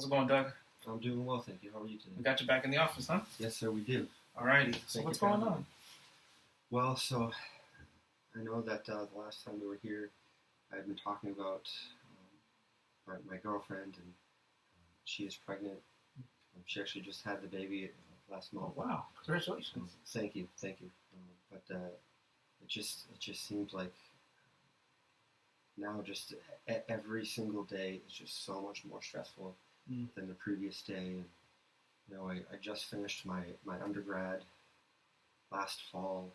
How's it going, Doug? I'm doing well, thank you. How are you today? We got you back in the office, huh? Yes, sir, we do. Alrighty. So what's going on? Well, so I know that the last time we were here, I had been talking about my girlfriend, and she is pregnant. She actually just had the baby last month. Oh, wow! Congratulations. Thank you. But it just seems like now just every single day is just so much more stressful than the previous day. And, you know, I just finished my undergrad last fall,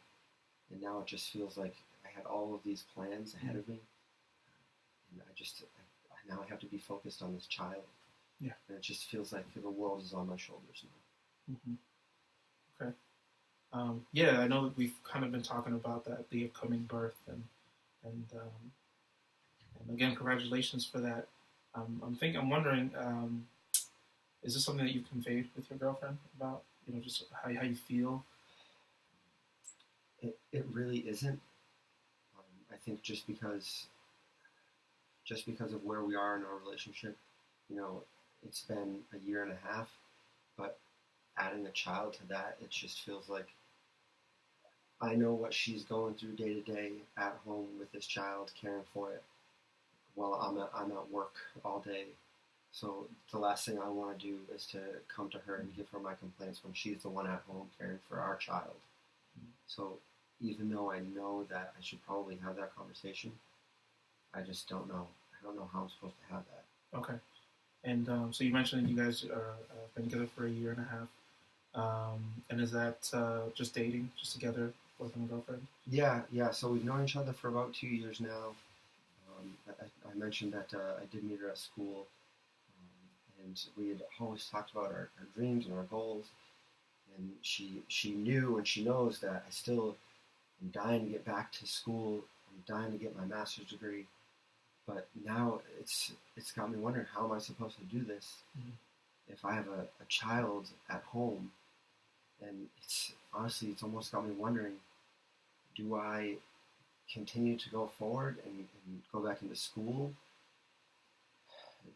and now it just feels like I had all of these plans ahead of me, and I now have to be focused on this child. Yeah. And it just feels like the world is on my shoulders now. Mm-hmm. Okay. Yeah, I know that we've kind of been talking about that, the upcoming birth, and again, congratulations for that. I'm wondering, is this something that you've conveyed with your girlfriend about, just how you feel? It really isn't. I think just because of where we are in our relationship, it's been a year and a half, but adding a child to that, it just feels like I know what she's going through day to day at home with this child, caring for it, while I'm at work all day. So the last thing I want to do is to come to her and give her my complaints when she's the one at home caring for our child. So even though I know that I should probably have that conversation, I just don't know. I don't know how I'm supposed to have that. Okay. And so you mentioned that you guys are been together for a year and a half. And is that just dating, just together, boyfriend and girlfriend? Yeah. So we've known each other for about 2 years now. I mentioned that I did meet her at school, and we had always talked about our dreams and our goals. And she knew and she knows that I still am dying to get back to school. I'm dying to get my master's degree. But now it's got me wondering, how am I supposed to do this if I have a child at home? And it's almost got me wondering, do I continue to go forward and go back into school?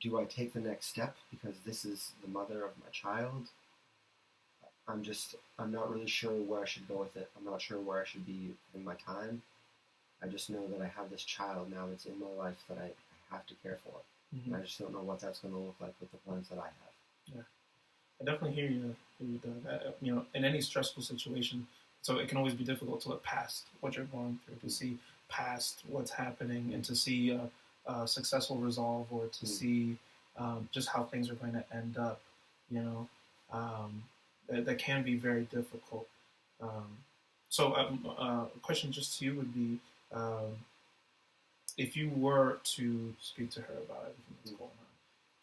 Do I take the next step because this is the mother of my child? I'm not really sure where I should go with it. I'm not sure where I should be in my time. I just know that I have this child now that's in my life that I have to care for. And I just don't know what that's going to look like with the plans that I have. Yeah. I definitely hear you, Doug. In any stressful situation, so it can always be difficult to look past what you're going through, to see past what's happening, and to see a successful resolve, or to see just how things are going to end up. That can be very difficult. So a question just to you would be, if you were to speak to her about everything that's going on,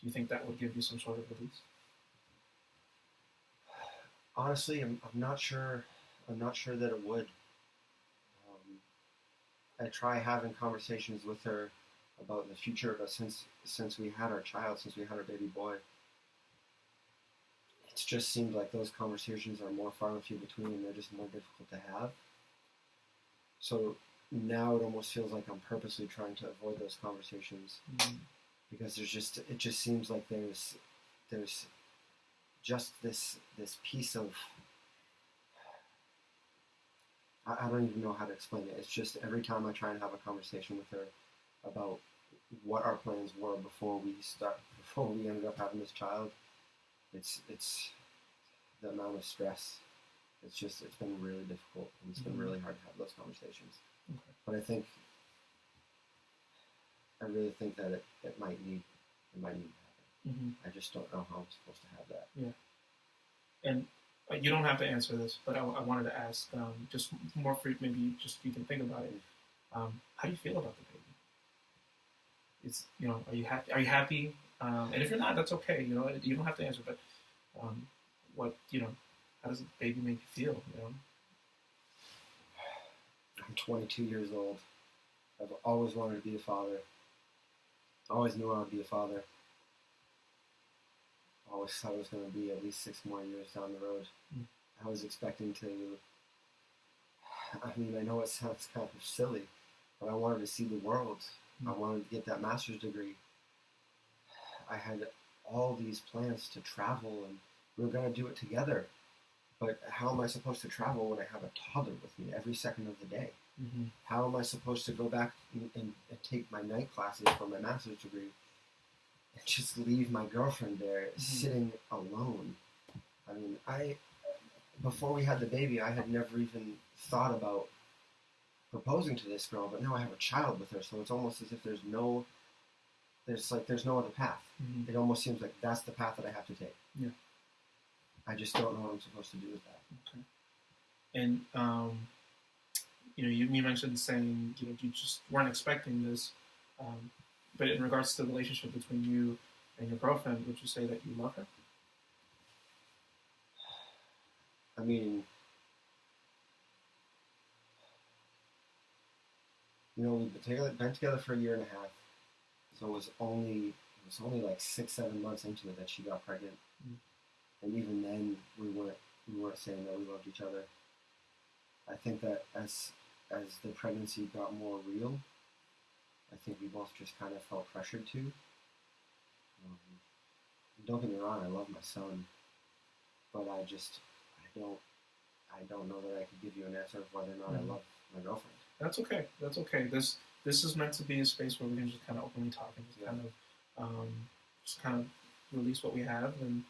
do you think that would give you some sort of release? Honestly, I'm not sure. I'm not sure that it would. I try having conversations with her about the future, but since we had our child, since we had our baby boy, it's just seemed like those conversations are more far and few between, and they're just more difficult to have. So now it almost feels like I'm purposely trying to avoid those conversations, because it just seems like there's just this piece of, I don't even know how to explain it. It's just every time I try and have a conversation with her about what our plans were before we ended up having this child, it's the amount of stress. It's been really difficult, and it's been really hard to have those conversations. Okay. But I really think that it might need to happen. I just don't know how I'm supposed to have that. Yeah. And you don't have to answer this, but I wanted to ask, just more for maybe just you can think about it. How do you feel about the baby? It's are you happy? Are you happy? And if you're not, that's okay. You don't have to answer. But how does the baby make you feel? I'm 22 years old. I've always wanted to be a father. Always knew I would be a father. Always thought it was going to be at least 6 more years down the road. I was expecting to, I know it sounds kind of silly, but I wanted to see the world. I wanted to get that master's degree. I had all these plans to travel, and we were going to do it together. But how am I supposed to travel when I have a toddler with me every second of the day? Mm-hmm. How am I supposed to go back and take my night classes for my master's degree and just leave my girlfriend there sitting alone? I mean, before we had the baby, I had never even thought about proposing to this girl, but now I have a child with her, so it's almost as if there's no other path. Mm-hmm. It almost seems like that's the path that I have to take. Yeah. I just don't know what I'm supposed to do with that. Okay. And you mentioned saying you just weren't expecting this, but in regards to the relationship between you and your girlfriend, would you say that you love her? I mean, we've been together for a year and a half, so it was only like 6-7 months into it that she got pregnant, and even then we weren't saying that we loved each other. I think that as the pregnancy got more real, I think we both just kind of felt pressured to. Don't get me wrong, I love my son, but I don't know that I could give you an answer of whether or not I love my girlfriend. That's okay. That's okay. This is meant to be a space where we can just kind of openly talk and just kind of release what we have and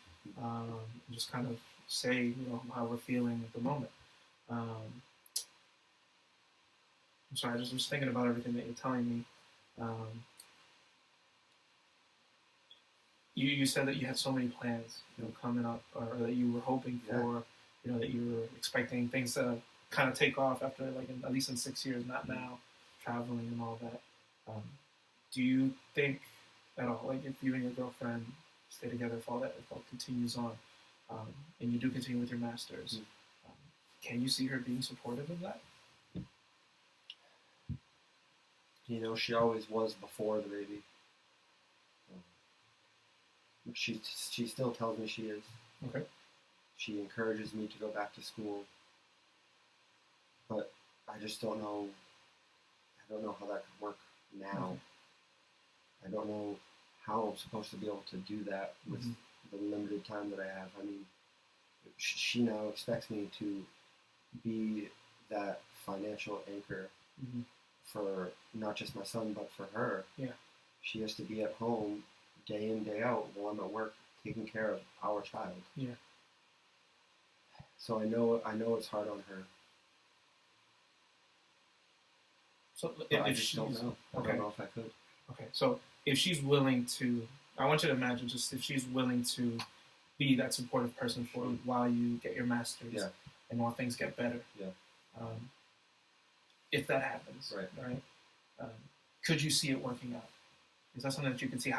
just kind of say how we're feeling at the moment. I'm sorry, I just was thinking about everything that you're telling me. You said that you had so many plans, coming up, or that you were hoping for, that you were expecting things to kind of take off after, at least in 6 years, not now, traveling and all that. Do you think at all, if you and your girlfriend stay together, if all continues on, and you do continue with your masters, can you see her being supportive of that? She always was before the baby. She still tells me she is. Okay. She encourages me to go back to school, but I just don't know. I don't know how that could work now. I don't know how I'm supposed to be able to do that with the limited time that I have. I mean, she now expects me to be that financial anchor for not just my son, but for her. Yeah. She has to be at home day in, day out while I'm at work taking care of our child. Yeah. So I know it's hard on her. So I just don't know. I don't know if I could. Okay. So if she's willing to, I want you to imagine just if she's willing to be that supportive person for you while you get your master's and while things get better. Yeah. If that happens, right? Could you see it working out? Is that something that you can see?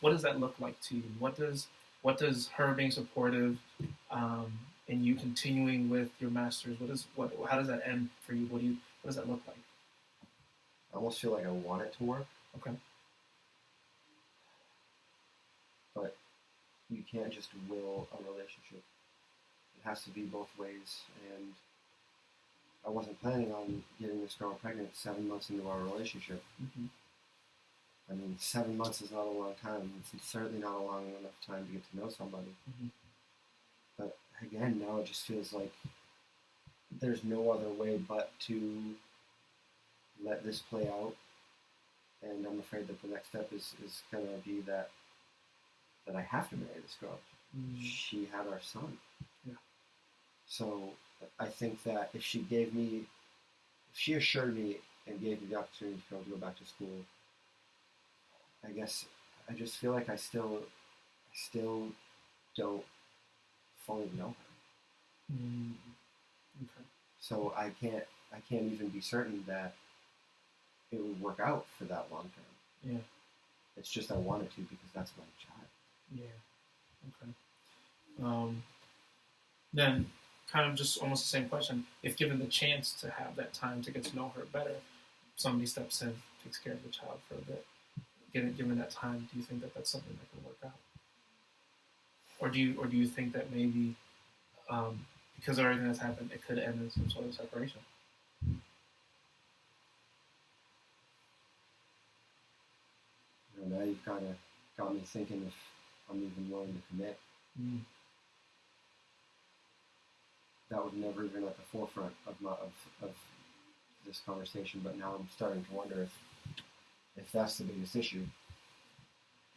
What does that look like to you? What does her being supportive and you continuing with your masters? How does that end for you? What does that look like? I almost feel like I want it to work. Okay. But you can't just will a relationship. It has to be both ways. And I wasn't planning on getting this girl pregnant 7 months into our relationship. I mean, 7 months is not a long time. It's certainly not a long enough time to get to know somebody. But again, now it just feels like there's no other way but to let this play out. And I'm afraid that the next step is going to be that I have to marry this girl. She had our son. Yeah. So I think that if she assured me and gave me the opportunity to go back to school, I guess I just feel like I still don't fully know her. Okay. So I can't even be certain that it would work out for that long term. Yeah. It's just I wanted to because that's my child. Yeah. Okay. Then, kind of just almost the same question. If given the chance to have that time to get to know her better, somebody steps in, takes care of the child for a bit. Given that time, do you think that that's something that can work out? Or do you think that maybe because of everything that's happened, it could end in some sort of separation? Now you've got me thinking I'm even willing to commit. Mm. That was never even at the forefront of this conversation, but now I'm starting to wonder if that's the biggest issue.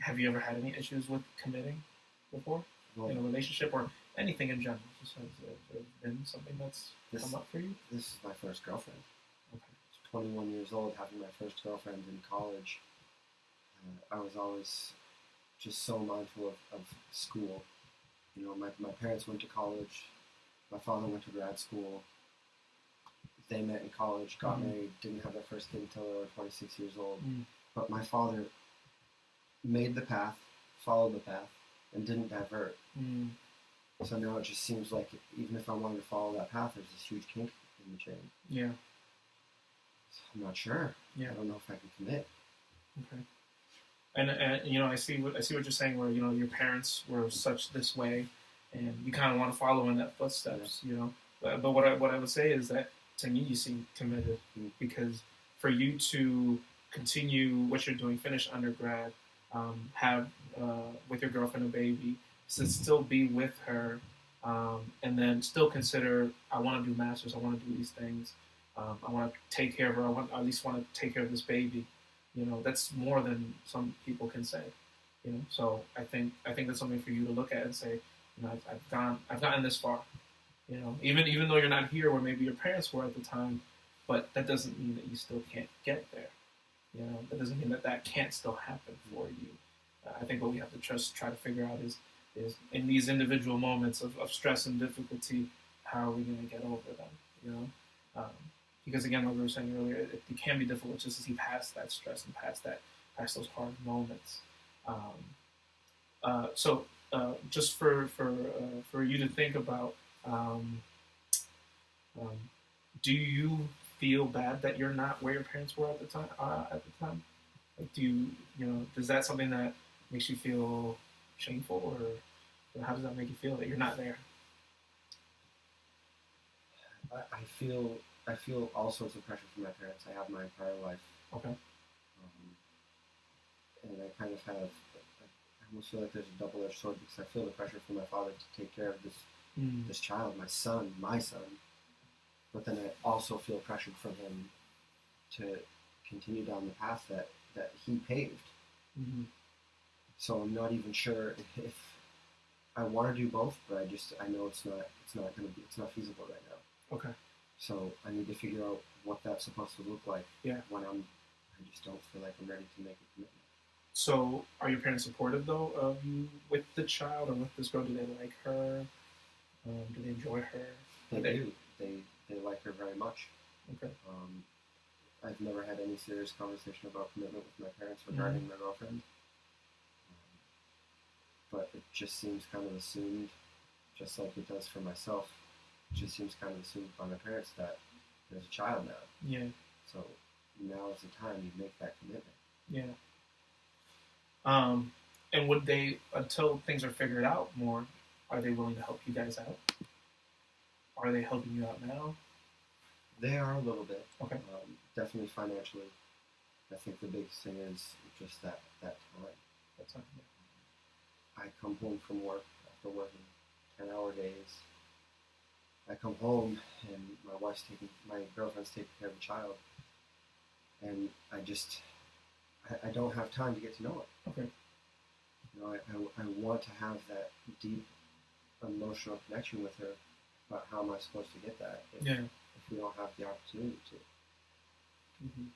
Have you ever had any issues with committing before Well, in a relationship or anything in general? Just has there been something that's come up for you? This is my first girlfriend. Okay. I was 21 years old, having my first girlfriend in college. I was always just so mindful of school. You know, my parents went to college. My father went to grad school. They met in college, got married, didn't have their first kid until they were 26 years old. But my father made the path, followed the path, and didn't divert. So now it just seems like even if I wanted to follow that path, there's this huge kink in the chain. Yeah. So I'm not sure. Yeah. I don't know if I can commit. Okay. And you know, I see what you're saying. Where you know your parents were such this way, and you kind of want to follow in that footsteps. Yeah. You know, but what I would say is that to me you seem committed because for you to continue what you're doing, finish undergrad, have with your girlfriend a baby, to still be with her, and then still consider I want to do masters, I want to do these things, I want to take care of her, I at least want to take care of this baby. You know, that's more than some people can say. You know, so I think that's something for you to look at and say, you know, I've gotten this far. You know, even though you're not here where maybe your parents were at the time, but that doesn't mean that you still can't get there. You know, that doesn't mean that can't still happen for you. I think what we have to try to figure out is in these individual moments of stress and difficulty, how are we going to get over them? You know, because again, like we were saying earlier, it can be difficult just to see past that stress and past those hard moments. So just for you to think about, do you feel bad that you're not where your parents were at the time? Like, does that something that makes you feel shameful, or how does that make you feel that you're not there? I feel all sorts of pressure from my parents. I have my entire life. Okay. And I kind of have. I almost feel like there's a double-edged sword because I feel the pressure from my father to take care of this child, my son. But then I also feel pressured from him to continue down the path that he paved. Mm-hmm. So I'm not even sure if I want to do both, but I know it's not feasible right now. Okay. So I need to figure out what that's supposed to look like. Yeah. When I just don't feel like I'm ready to make a commitment. So are your parents supportive though of you with the child or with this girl? Do they like her? Do they enjoy her? They do. They like her very much. Okay. I've never had any serious conversation about commitment with my parents regarding my girlfriend. But it just seems kind of assumed, just like it does for myself, it just seems kind of assumed by my parents that there's a child now. Yeah. So now is the time you make that commitment. Yeah. And would they, until things are figured out more, are they willing to help you guys out? Are they helping you out now? They are a little bit. Okay. Definitely financially. I think the biggest thing is just that time. That time, yeah. I come home from work after working 10-hour days. I come home and my girlfriend's taking care of the child, and I don't have time to get to know it. Okay. You know, I want to have that deep emotional connection with her, but how am I supposed to get that if we don't have the opportunity to? Mm-hmm.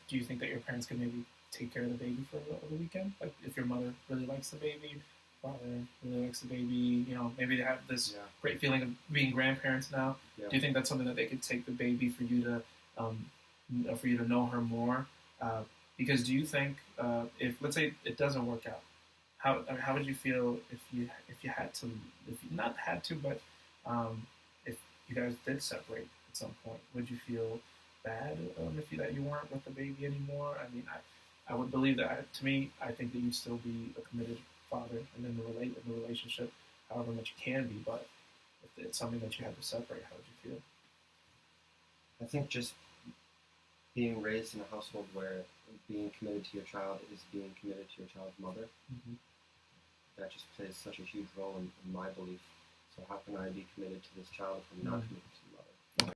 Do you think that your parents could maybe take care of the baby for the weekend? Like if your mother really likes the baby, father really likes the baby, you know, maybe they have this great feeling of being grandparents now. Yeah. Do you think that's something that they could take the baby for you to know her more? Because do you think if let's say it doesn't work out, how would you feel if you not had to, but if you guys did separate at some point? Would you feel bad that you weren't with the baby anymore? I mean, I would believe that. To me, I think that you'd still be a committed father and then in the relationship, however much you can be. But if it's something that you have to separate, how would you feel? I think just being raised in a household where being committed to your child is being committed to your child's mother. that just plays such a huge role in my belief. So how can I be committed to this child if I'm not committed to